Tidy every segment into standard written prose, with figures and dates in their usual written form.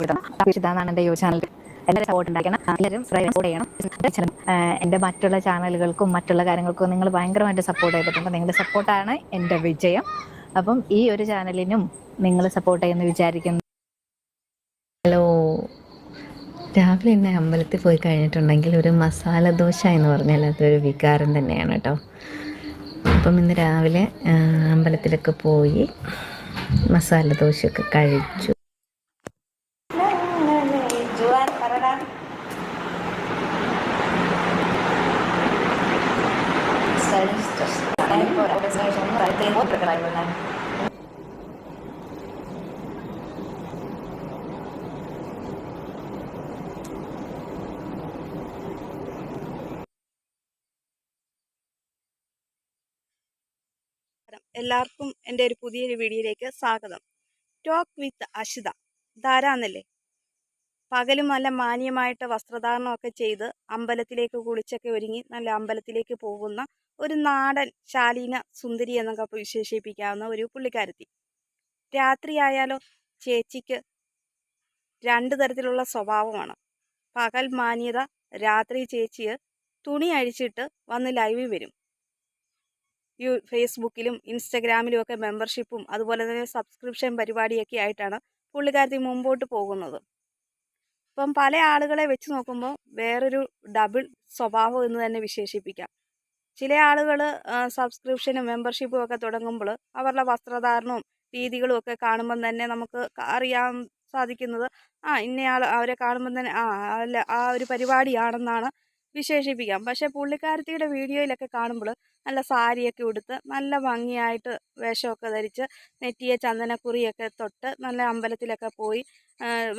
ഇതാണ് എൻ്റെ YouTube channel. എല്ലാവരും സപ്പോർട്ട് ഉണ്ടാക്കണം, എല്ലാവരും സപ്പോർട്ട് ചെയ്യണം. എൻ്റെ മറ്റുള്ള ചാനലുകൾക്കും മറ്റുള്ള കാര്യങ്ങൾക്കും നിങ്ങൾ ഭയങ്കരമായിട്ട് സപ്പോർട്ട് ചെയ്തിട്ടുണ്ട്. നിങ്ങളുടെ സപ്പോർട്ടാണ് എൻ്റെ വിജയം. അപ്പം ഈ ഒരു ചാനലിനും നിങ്ങൾ സപ്പോർട്ട് ചെയ്യുമെന്ന് വിചാരിക്കുന്നു. ഹലോ, രാവിലെ ഇന്ന് അമ്പലത്തിൽ പോയി കഴിഞ്ഞിട്ടുണ്ടെങ്കിൽ ഒരു മസാല ദോശ എന്ന് പറഞ്ഞാൽ അതൊരു വികാരം തന്നെയാണ് കേട്ടോ. അപ്പം ഇന്ന് രാവിലെ അമ്പലത്തിലൊക്കെ പോയി മസാല ദോശയൊക്കെ കഴിച്ചു. എല്ലാവർക്കും എൻ്റെ ഒരു പുതിയൊരു വീഡിയോയിലേക്ക് സ്വാഗതം. Talk with Ashitha. ധാരാന്നല്ലേ? പകലും നല്ല മാന്യമായിട്ട് വസ്ത്രധാരണമൊക്കെ ചെയ്ത് അമ്പലത്തിലേക്ക് കുളിച്ചൊക്കെ ഒരുങ്ങി നല്ല അമ്പലത്തിലേക്ക് പോകുന്ന ഒരു നാടൻ ശാലീന സുന്ദരി എന്നൊക്കെ വിശേഷിപ്പിക്കാവുന്ന ഒരു പുള്ളിക്കാരത്തി. രാത്രിയായാലോ ചേച്ചിക്ക് രണ്ട് തരത്തിലുള്ള സ്വഭാവമാണ്. പകൽ മാന്യത, രാത്രി ചേച്ചിയെ തുണി അഴിച്ചിട്ട് വന്ന് ലൈവിൽ വരും. ഫേസ്ബുക്കിലും ഇൻസ്റ്റഗ്രാമിലും ഒക്കെ മെമ്പർഷിപ്പും അതുപോലെ തന്നെ സബ്സ്ക്രിപ്ഷൻ പരിപാടിയൊക്കെ ആയിട്ടാണ് പുള്ളിക്കാരത്തി മുമ്പോട്ട് പോകുന്നത്. ഇപ്പം പല ആളുകളെ വെച്ച് നോക്കുമ്പോൾ വേറൊരു ഡബിൾ സ്വഭാവം എന്ന് തന്നെ വിശേഷിപ്പിക്കാം. ചില ആളുകൾ സബ്സ്ക്രിപ്ഷനും മെമ്പർഷിപ്പും ഒക്കെ തുടങ്ങുമ്പോൾ അവരുടെ വസ്ത്രധാരണവും രീതികളും ഒക്കെ കാണുമ്പം തന്നെ നമുക്ക് അറിയാൻ സാധിക്കുന്നത് ഇന്നയാൾ അവരെ കാണുമ്പം തന്നെ അല്ല ആ ഒരു പരിപാടിയാണെന്നാണ് വിശേഷിപ്പിക്കാം. പക്ഷേ പുള്ളിക്കാരത്തിയുടെ വീഡിയോയിലൊക്കെ കാണുമ്പോൾ നല്ല സാരിയൊക്കെ ഉടുത്ത് നല്ല ഭംഗിയായിട്ട് വേഷമൊക്കെ ധരിച്ച് നെറ്റിയെ ചന്ദനക്കുറിയൊക്കെ തൊട്ട് നല്ല അമ്പലത്തിലൊക്കെ പോയി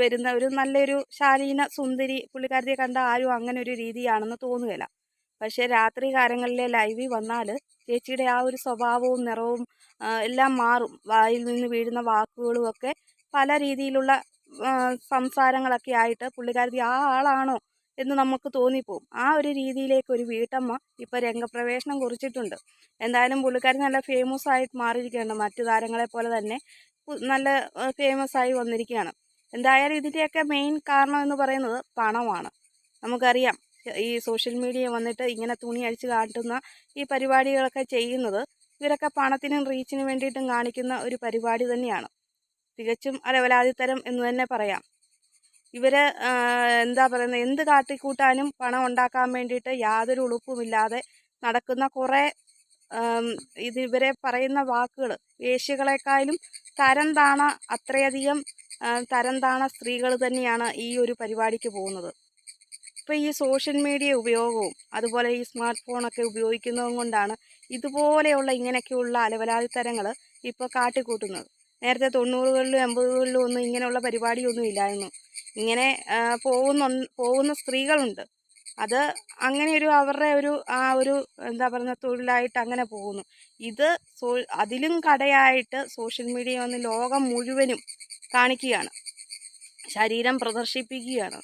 വരുന്ന ഒരു നല്ലൊരു ശാലീന സുന്ദരി. പുള്ളിക്കാരത്തിയെ കണ്ട ആരും അങ്ങനെ ഒരു രീതിയാണെന്ന് തോന്നുകയില്ല. പക്ഷേ രാത്രി കാലങ്ങളിലെ ലൈവിൽ വന്നാൽ ചേച്ചിയുടെ ആ ഒരു സ്വഭാവവും നിറവും എല്ലാം മാറും. വായിൽ നിന്ന് വീഴുന്ന വാക്കുകളും ഒക്കെ പല രീതിയിലുള്ള സംസാരങ്ങളൊക്കെ ആയിട്ട് പുള്ളിക്കാരത്തി ആ ആളാണോ എന്ന് നമുക്ക് തോന്നിപ്പോവും. ആ ഒരു രീതിയിലേക്ക് ഒരു വീട്ടമ്മ ഇപ്പോൾ രംഗപ്രവേശനം കുറിച്ചിട്ടുണ്ട്. എന്തായാലും പുള്ളിക്കാരി നല്ല ഫേമസ് ആയിട്ട് മാറിയിരിക്കുകയാണ്. മറ്റു താരങ്ങളെ പോലെ തന്നെ നല്ല ഫേമസ് ആയി വന്നിരിക്കുകയാണ്. എന്തായാലും ഇതിൻ്റെയൊക്കെ മെയിൻ കാരണം എന്ന് പറയുന്നത് പണമാണ്. നമുക്കറിയാം ഈ സോഷ്യൽ മീഡിയ വന്നിട്ട് ഇങ്ങനെ തുണി അഴിച്ച് കാട്ടുന്ന ഈ പരിപാടികളൊക്കെ ചെയ്യുന്നത് ഇവരൊക്കെ പണത്തിനും റീച്ചിനും വേണ്ടിയിട്ടും കാണിക്കുന്ന ഒരു പരിപാടി തന്നെയാണ്. തികച്ചും അലവലാതിത്തരം എന്ന് തന്നെ പറയാം. ഇവർ എന്താ പറയുന്നത്, എന്ത് കാട്ടിക്കൂട്ടാനും പണം ഉണ്ടാക്കാൻ വേണ്ടിയിട്ട് യാതൊരു ഉളുപ്പുമില്ലാതെ നടക്കുന്ന കുറേ ഇവരെ പറയുന്ന വാക്കുകൾ വേശ്യകളെക്കാളും തരം താണ അത്രയധികം തരം താണ സ്ത്രീകൾ തന്നെയാണ് ഈ ഒരു പരിപാടിക്ക് പോകുന്നത്. ഇപ്പോൾ ഈ സോഷ്യൽ മീഡിയ ഉപയോഗവും അതുപോലെ ഈ സ്മാർട്ട് ഫോണൊക്കെ ഉപയോഗിക്കുന്നതും കൊണ്ടാണ് ഇതുപോലെയുള്ള ഇങ്ങനെയൊക്കെയുള്ള അലവലാതിത്തരങ്ങൾ ഇപ്പോൾ കാട്ടിക്കൂട്ടുന്നത്. നേരത്തെ 90കളിലും 80കളിലും ഒന്നും ഇങ്ങനെയുള്ള പരിപാടിയൊന്നും ഇല്ലായിരുന്നു. ഇങ്ങനെ പോകുന്ന സ്ത്രീകളുണ്ട്. അത് അങ്ങനെ ഒരു അവരുടെ ഒരു ഒരു എന്താ പറയുക തൊഴിലായിട്ട് അങ്ങനെ പോകുന്നു. ഇത് അതിലും കടയായിട്ട് സോഷ്യൽ മീഡിയ വന്ന് ലോകം മുഴുവനും കാണിക്കുകയാണ്, ശരീരം പ്രദർശിപ്പിക്കുകയാണ്.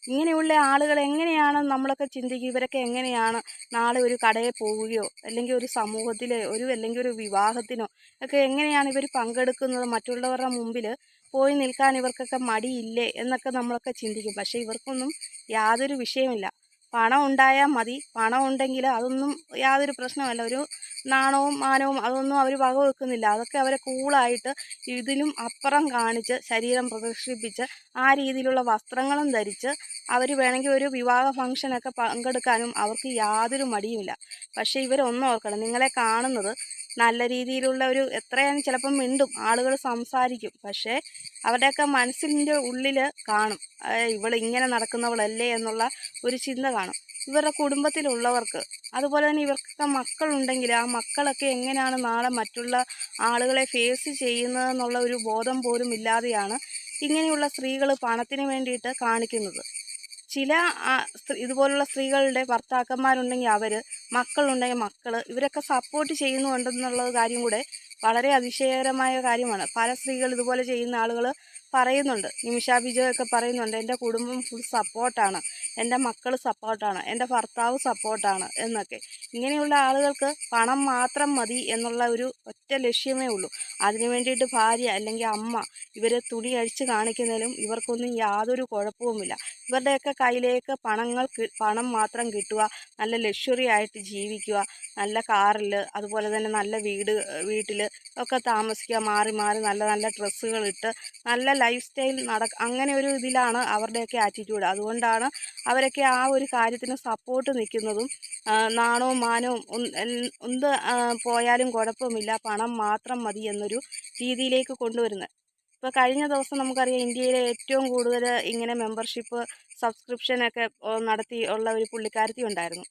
ഇങ്ങനെയുള്ള ആളുകൾ എങ്ങനെയാണ് നമ്മളൊക്കെ ചിന്തിക്കുക, ഇവരൊക്കെ എങ്ങനെയാണ് നാളെ ഒരു കടയിൽ പോവുകയോ അല്ലെങ്കിൽ ഒരു സമൂഹത്തിലെ അല്ലെങ്കിൽ ഒരു വിവാഹത്തിനോ ഒക്കെ എങ്ങനെയാണ് ഇവർ പങ്കെടുക്കുന്നത്? മറ്റുള്ളവരുടെ മുമ്പിൽ പോയി നിൽക്കാൻ ഇവർക്കൊക്കെ മടിയില്ലേ എന്നൊക്കെ നമ്മളൊക്കെ ചിന്തിക്കും. പക്ഷേ ഇവർക്കൊന്നും യാതൊരു വിഷയമില്ല. പണം ഉണ്ടായാൽ മതി. പണം ഉണ്ടെങ്കിൽ അതൊന്നും യാതൊരു പ്രശ്നമല്ല. ഒരു നാണവും മാനവും അതൊന്നും അവർ വകവെക്കുന്നില്ല. അതൊക്കെ അവരെ കൂളായിട്ട് ഇതിലും അപ്പുറം കാണിച്ച് ശരീരം പ്രദർശിപ്പിച്ച് ആ രീതിയിലുള്ള വസ്ത്രങ്ങളും ധരിച്ച് അവർ വേണമെങ്കിൽ ഒരു വിവാഹ ഫംഗ്ഷനൊക്കെ പങ്കെടുക്കാനും അവർക്ക് യാതൊരു മടിയുമില്ല. പക്ഷേ ഇവരൊന്നും ഓർക്കണം, നിങ്ങളെ കാണുന്നത് നല്ല രീതിയിലുള്ള ഒരു എത്രയാണ് ചിലപ്പം മിണ്ടും, ആളുകൾ സംസാരിക്കും. പക്ഷേ അവരുടെയൊക്കെ മനസ്സിൻ്റെ ഉള്ളിൽ കാണും ഇവൾ ഇങ്ങനെ നടക്കുന്നവളല്ലേ എന്നുള്ള ഒരു ചിന്ത കാണും ഇവരുടെ കുടുംബത്തിലുള്ളവർക്ക്. അതുപോലെ തന്നെ ഇവർക്കൊക്കെ മക്കളുണ്ടെങ്കിൽ ആ മക്കളൊക്കെ എങ്ങനെയാണ് നാളെ മറ്റുള്ള ആളുകളെ ഫേസ് ചെയ്യുന്നതെന്നുള്ള ഒരു ബോധം പോലും ഇല്ലാതെയാണ് ഇങ്ങനെയുള്ള സ്ത്രീകൾ പണത്തിന് വേണ്ടിയിട്ട് കാണിക്കുന്നത്. ചില ഇതുപോലുള്ള സ്ത്രീകളുടെ ഭർത്താക്കന്മാരുണ്ടെങ്കിൽ അവർ, മക്കളുണ്ടെങ്കിൽ മക്കൾ, ഇവരൊക്കെ സപ്പോർട്ട് ചെയ്യുന്നുണ്ടെന്നുള്ള കാര്യം കൂടെ വളരെ അതിശയകരമായ കാര്യമാണ്. പല സ്ത്രീകൾ ഇതുപോലെ ചെയ്യുന്ന ആളുകൾ പറയുന്നുണ്ട്. നിമിഷ ബിജോയൊക്കെ പറയുന്നുണ്ട്, എൻ്റെ കുടുംബം ഫുൾ സപ്പോർട്ടാണ്, എൻ്റെ മക്കൾ സപ്പോർട്ടാണ്, എൻ്റെ ഭർത്താവ് സപ്പോർട്ടാണ് എന്നൊക്കെ. ഇങ്ങനെയുള്ള ആളുകൾക്ക് പണം മാത്രം മതി എന്നുള്ള ഒരു ഒറ്റ ലക്ഷ്യമേ ഉള്ളൂ. അതിനു വേണ്ടിയിട്ട് ഭാര്യ അല്ലെങ്കിൽ അമ്മ ഇവരെ തുണി അഴിച്ച് കാണിക്കുന്നതിലും ഇവർക്കൊന്നും യാതൊരു കുഴപ്പവുമില്ല. ഇവരുടെയൊക്കെ കയ്യിലേക്ക് പണം മാത്രം കിട്ടുക, നല്ല ലക്ഷറി ആയിട്ട് ജീവിക്കുക, നല്ല കാറിൽ, അതുപോലെ തന്നെ നല്ല വീട്ടിൽ ഒക്കെ താമസിക്കുക, മാറി മാറി നല്ല നല്ല ഡ്രസ്സുകളിട്ട് നല്ല ലൈഫ് സ്റ്റൈൽ അങ്ങനെ ഒരു ഇതിലാണ് അവരുടെയൊക്കെ ആറ്റിറ്റ്യൂഡ്. അതുകൊണ്ടാണ് അവരൊക്കെ ആ ഒരു കാര്യത്തിന് സപ്പോർട്ട് നിൽക്കുന്നതും നാണവും മാനവും എന്ത് പോയാലും കുഴപ്പമില്ല, പണം മാത്രം മതി എന്നൊരു രീതിയിലേക്ക് കൊണ്ടുവരുന്നത്. ഇപ്പോൾ കഴിഞ്ഞ ദിവസം നമുക്കറിയാം, ഇന്ത്യയിലെ ഏറ്റവും കൂടുതൽ ഇങ്ങനെ മെമ്പർഷിപ്പ് സബ്സ്ക്രിപ്ഷനൊക്കെ നടത്തി ഉള്ള ഒരു പുള്ളിക്കാരത്തി ഉണ്ടായിരുന്നു.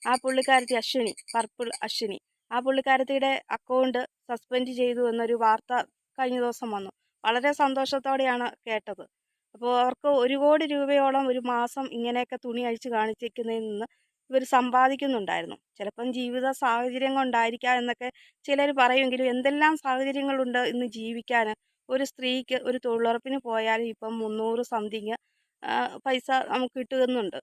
ആ പുള്ളിക്കാരത്തി അശ്വിനി, പർപ്പിൾ അശ്വിനി, ആ പുള്ളിക്കാരത്തിയുടെ അക്കൗണ്ട് സസ്പെൻഡ് ചെയ്തു എന്നൊരു വാർത്ത കഴിഞ്ഞ ദിവസം വന്നു. വളരെ സന്തോഷത്തോടെയാണ് കേട്ടത്. അപ്പോൾ അവർക്ക് 1 കോടി രൂപയോളം ഒരു മാസം ഇങ്ങനെയൊക്കെ തുണി അഴിച്ച് കാണിച്ചിരിക്കുന്നതിൽ നിന്ന് ഇവർ സമ്പാദിക്കുന്നുണ്ടായിരുന്നു. ചിലപ്പം ജീവിത സാഹചര്യം കൊണ്ടായിരിക്കാം എന്നൊക്കെ ചിലർ പറയുമെങ്കിലും, എന്തെല്ലാം സാഹചര്യങ്ങളുണ്ട് ഇന്ന് ജീവിക്കാൻ. ഒരു സ്ത്രീക്ക് ഒരു തൊഴിലുറപ്പിന് പോയാൽ ഇപ്പം 300 സംതിങ് പൈസ നമുക്ക് കിട്ടുന്നുണ്ട്.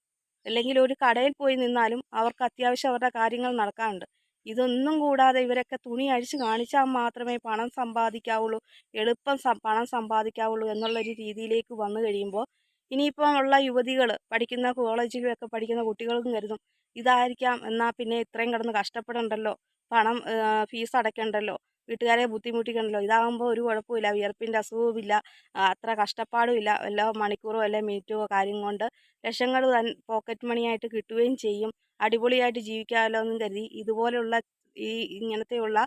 അല്ലെങ്കിൽ ഒരു കടയിൽ പോയി നിന്നാലും അവർക്ക് അത്യാവശ്യം അവരുടെ കാര്യങ്ങൾ നടക്കാനുണ്ട്. ഇതൊന്നും കൂടാതെ ഇവരൊക്കെ തുണി അഴിച്ച് കാണിച്ചാൽ മാത്രമേ പണം സമ്പാദിക്കാവുള്ളൂ, എളുപ്പം പണം സമ്പാദിക്കാവുള്ളൂ എന്നുള്ളൊരു രീതിയിലേക്ക് വന്നു കഴിയുമ്പോൾ, ഇനിയിപ്പം ഉള്ള യുവതികൾ, പഠിക്കുന്ന കോളേജിലൊക്കെ പഠിക്കുന്ന കുട്ടികൾക്കും കരുതും, ഇതായിരിക്കാം, എന്നാൽ പിന്നെ ഇത്രയും കിടന്ന് കഷ്ടപ്പെടണ്ടല്ലോ, പണം ഫീസ് അടയ്ക്കണ്ടല്ലോ, വീട്ടുകാരെ ബുദ്ധിമുട്ടിക്കണ്ടല്ലോ, ഇതാകുമ്പോൾ ഒരു കുഴപ്പമില്ല, വിയർപ്പിൻ്റെ അസുഖവുമില്ല, അത്ര കഷ്ടപ്പാടുമില്ല, വല്ല മണിക്കൂറോ അല്ലെ മിനിറ്റോ കാര്യം കൊണ്ട് ലക്ഷങ്ങൾ പോക്കറ്റ് മണിയായിട്ട് കിട്ടുകയും ചെയ്യും, അടിപൊളിയായിട്ട് ജീവിക്കാമല്ലോ എന്നും കരുതി ഇതുപോലുള്ള ഇങ്ങനത്തെയുള്ള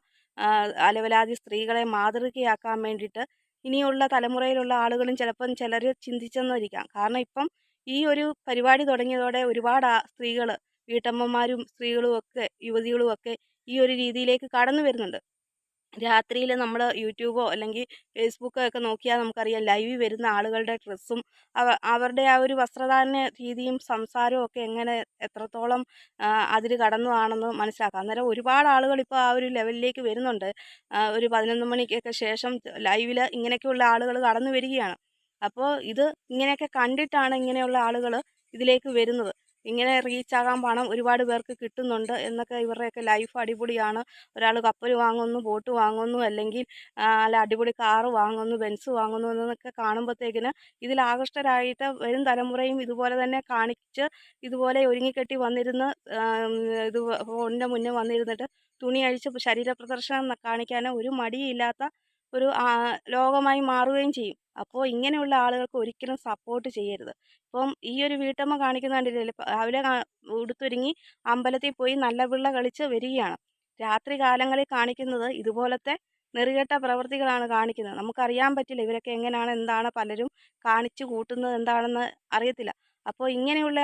അലവലാതി സ്ത്രീകളെ മാതൃകയാക്കാൻ വേണ്ടിയിട്ട് ഇനിയുള്ള തലമുറയിലുള്ള ആളുകളും ചിലപ്പം ചിലർ ചിന്തിച്ചെന്നിരിക്കാം. കാരണം ഇപ്പം ഈ ഒരു പരിപാടി തുടങ്ങിയതോടെ ഒരുപാട് സ്ത്രീകൾ, വീട്ടമ്മമാരും സ്ത്രീകളും ഒക്കെ യുവതികളും ഒക്കെ ഈ ഒരു രീതിയിലേക്ക് കടന്നു വരുന്നുണ്ട്. രാത്രിയിൽ നമ്മൾ യൂട്യൂബോ അല്ലെങ്കിൽ ഫേസ്ബുക്കോ ഒക്കെ നോക്കിയാൽ നമുക്കറിയാം, ലൈവിൽ വരുന്ന ആളുകളുടെ ഡ്രസ്സും അവരുടെ ആ ഒരു വസ്ത്രധാരണ രീതിയും സംസാരവും ഒക്കെ എങ്ങനെ എത്രത്തോളം അതിൽ കടന്നതാണെന്ന് മനസ്സിലാക്കാം. അന്നേരം ഒരുപാട് ആളുകൾ ഇപ്പോൾ ആ ഒരു ലെവലിലേക്ക് വരുന്നുണ്ട്. ഒരു 11 മണിക്കൊക്കെ ശേഷം ലൈവിൽ ഇങ്ങനെയൊക്കെയുള്ള ആളുകൾ കടന്നു വരികയാണ്. അപ്പോൾ ഇത് ഇങ്ങനെയൊക്കെ കണ്ടിട്ടാണ് ഇങ്ങനെയുള്ള ആളുകൾ ഇതിലേക്ക് വരുന്നത്. ഇങ്ങനെ റീച്ചാകാൻ പണം ഒരുപാട് പേർക്ക് കിട്ടുന്നുണ്ട് എന്നൊക്കെ, ഇവരുടെയൊക്കെ ലൈഫ് അടിപൊളിയാണ്, ഒരാൾ കപ്പൽ വാങ്ങുന്നു, ബോട്ട് വാങ്ങുന്നു, അല്ലെങ്കിൽ അല്ല അടിപൊളി കാറ് വാങ്ങുന്നു, ബെൻസ് വാങ്ങുന്നു എന്നൊക്കെ കാണുമ്പോഴത്തേക്കിന് ഇതിൽ ആകൃഷ്ടരായിട്ട് വരും തലമുറയും ഇതുപോലെ തന്നെ കാണിച്ച് ഇതുപോലെ ഒരുങ്ങിക്കെട്ടി വന്നിരുന്ന് ഇത് ഫോണിൻ്റെ മുന്നേ വന്നിരുന്നിട്ട് തുണി അഴിച്ച് ശരീര പ്രദർശനം കാണിക്കാൻ ഒരു മടിയില്ലാത്ത ഒരു ലോകമായി മാറുകയും ചെയ്യും. അപ്പോൾ ഇങ്ങനെയുള്ള ആളുകൾക്ക് ഒരിക്കലും സപ്പോർട്ട് ചെയ്യരുത്. ഇപ്പം ഈ ഒരു വീട്ടമ്മ കാണിക്കുന്ന കണ്ടില്ലേ, രാവിലെ ഉടുത്തൊരുങ്ങി അമ്പലത്തിൽ പോയി നല്ല പിള്ള കളിച്ച് വരികയാണ്. രാത്രി കാലങ്ങളിൽ കാണിക്കുന്നത് ഇതുപോലത്തെ നെറികെട്ട പ്രവൃത്തികളാണ് കാണിക്കുന്നത്. നമുക്കറിയാൻ പറ്റില്ല ഇവരൊക്കെ എങ്ങനെയാണ്, എന്താണ് പലരും കാണിച്ചു കൂട്ടുന്നത് എന്താണെന്ന് അറിയത്തില്ല. അപ്പോൾ ഇങ്ങനെയുള്ള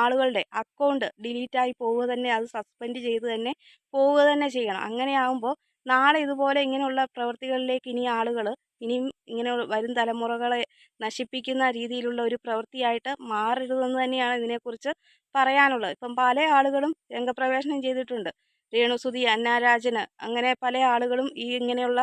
ആളുകളുടെ അക്കൗണ്ട് ഡിലീറ്റായി പോവുക തന്നെ, അത് സസ്പെൻഡ് ചെയ്ത് തന്നെ പോവുക തന്നെ ചെയ്യണം. അങ്ങനെയാകുമ്പോൾ നാളെ ഇതുപോലെ ഇങ്ങനെയുള്ള പ്രവൃത്തികളിലേക്ക് ഇനി ആളുകൾ ഇനിയും ഇങ്ങനെ വരും തലമുറകളെ നശിപ്പിക്കുന്ന രീതിയിലുള്ള ഒരു പ്രവൃത്തിയായിട്ട് മാറരുതെന്ന് തന്നെയാണ് ഇതിനെക്കുറിച്ച് പറയാനുള്ളത്. ഇപ്പം പല ആളുകളും രംഗപ്രവേശനം ചെയ്തിട്ടുണ്ട്. രേണുസുതി, അന്നാരാജന്, അങ്ങനെ പല ആളുകളും ഈ ഇങ്ങനെയുള്ള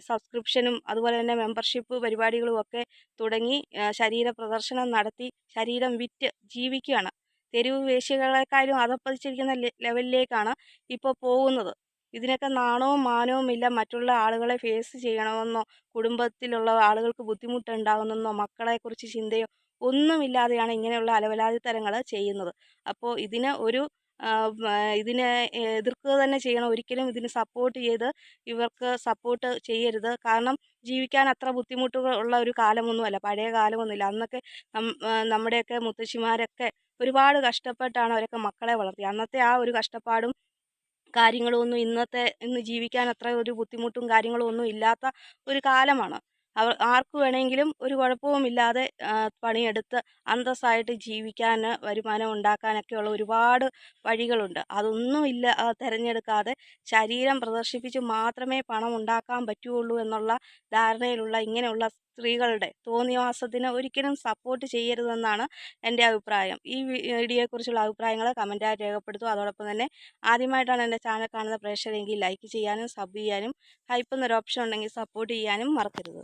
സബ്സ്ക്രിപ്ഷനും അതുപോലെ തന്നെ മെമ്പർഷിപ്പ് പരിപാടികളും ഒക്കെ തുടങ്ങി ശരീര പ്രദർശനം നടത്തി ശരീരം വിറ്റ് ജീവിക്കുകയാണ്. തെരുവ് വേശ്യകളെക്കാളും അധപ്പതിച്ചിരിക്കുന്ന ലെവലിലേക്കാണ് ഇപ്പോൾ പോകുന്നത്. ഇതിനൊക്കെ നാണവും മാനവും ഇല്ല. മറ്റുള്ള ആളുകളെ ഫേസ് ചെയ്യണമെന്നോ, കുടുംബത്തിലുള്ള ആളുകൾക്ക് ബുദ്ധിമുട്ടുണ്ടാകുന്നെന്നോ, മക്കളെക്കുറിച്ച് ചിന്തയോ ഒന്നുമില്ലാതെയാണ് ഇങ്ങനെയുള്ള അലവലാതിത്തരങ്ങൾ ചെയ്യുന്നത്. അപ്പോൾ ഇതിനെ എതിർക്കുക തന്നെ ചെയ്യണം. ഒരിക്കലും ഇതിന് സപ്പോർട്ട് ചെയ്ത് ഇവർക്ക് സപ്പോർട്ട് ചെയ്യരുത്. കാരണം ജീവിക്കാൻ അത്ര ബുദ്ധിമുട്ടുകൾ ഉള്ള ഒരു കാലമൊന്നുമല്ല, പഴയ കാലമൊന്നുമില്ല. അന്നൊക്കെ നമ്മുടെയൊക്കെ മുത്തശ്ശിമാരൊക്കെ ഒരുപാട് കഷ്ടപ്പെട്ടാണ് അവരൊക്കെ മക്കളെ വളർത്തിയത്. അന്നത്തെ ആ ഒരു കഷ്ടപ്പാടും കാര്യങ്ങളും ഒന്നും ഇന്ന് ജീവിക്കാൻ അത്ര ഒരു ബുദ്ധിമുട്ടും കാര്യങ്ങളും ഒന്നും ഇല്ലാത്ത ഒരു കാലമാണ്. ആർക്ക് വേണമെങ്കിലും ഒരു കുഴപ്പവുമില്ലാതെ പണിയെടുത്ത് അന്തസ്സായിട്ട് ജീവിക്കാൻ, വരുമാനം ഉണ്ടാക്കാനൊക്കെയുള്ള ഒരുപാട് വഴികളുണ്ട്. അതൊന്നും തിരഞ്ഞെടുക്കാതെ ശരീരം പ്രദർശിപ്പിച്ച് മാത്രമേ പണം ഉണ്ടാക്കാൻ പറ്റുകയുള്ളൂ എന്നുള്ള ധാരണയിലുള്ള ഇങ്ങനെയുള്ള സ്ത്രീകളുടെ തോന്നിവാസത്തിന് ഒരിക്കലും സപ്പോർട്ട് ചെയ്യരുതെന്നാണ് എൻ്റെ അഭിപ്രായം. ഈ വീഡിയോയെക്കുറിച്ചുള്ള അഭിപ്രായങ്ങൾ കമൻറ്റായി രേഖപ്പെടുത്തുക. അതോടൊപ്പം തന്നെ ആദ്യമായിട്ടാണ് എൻ്റെ ചാനൽ കാണുന്ന പ്രേക്ഷകരെങ്കിൽ ലൈക്ക് ചെയ്യാനും സബ് ചെയ്യാനും ഹൈപ്പ് എന്നൊരു ഓപ്ഷൻ ഉണ്ടെങ്കിൽ സപ്പോർട്ട് ചെയ്യാനും മറക്കരുത്.